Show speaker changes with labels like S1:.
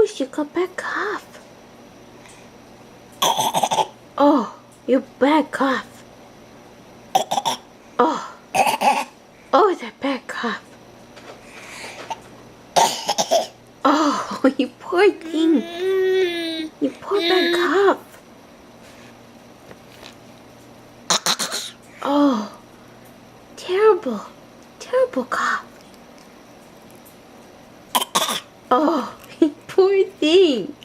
S1: Oh, she got bad cough. Oh, you bad cough. Oh, oh, that bad cough. Oh, you poor thing. You poor bad cough. Oh, terrible, terrible cough. Oh, poor thing.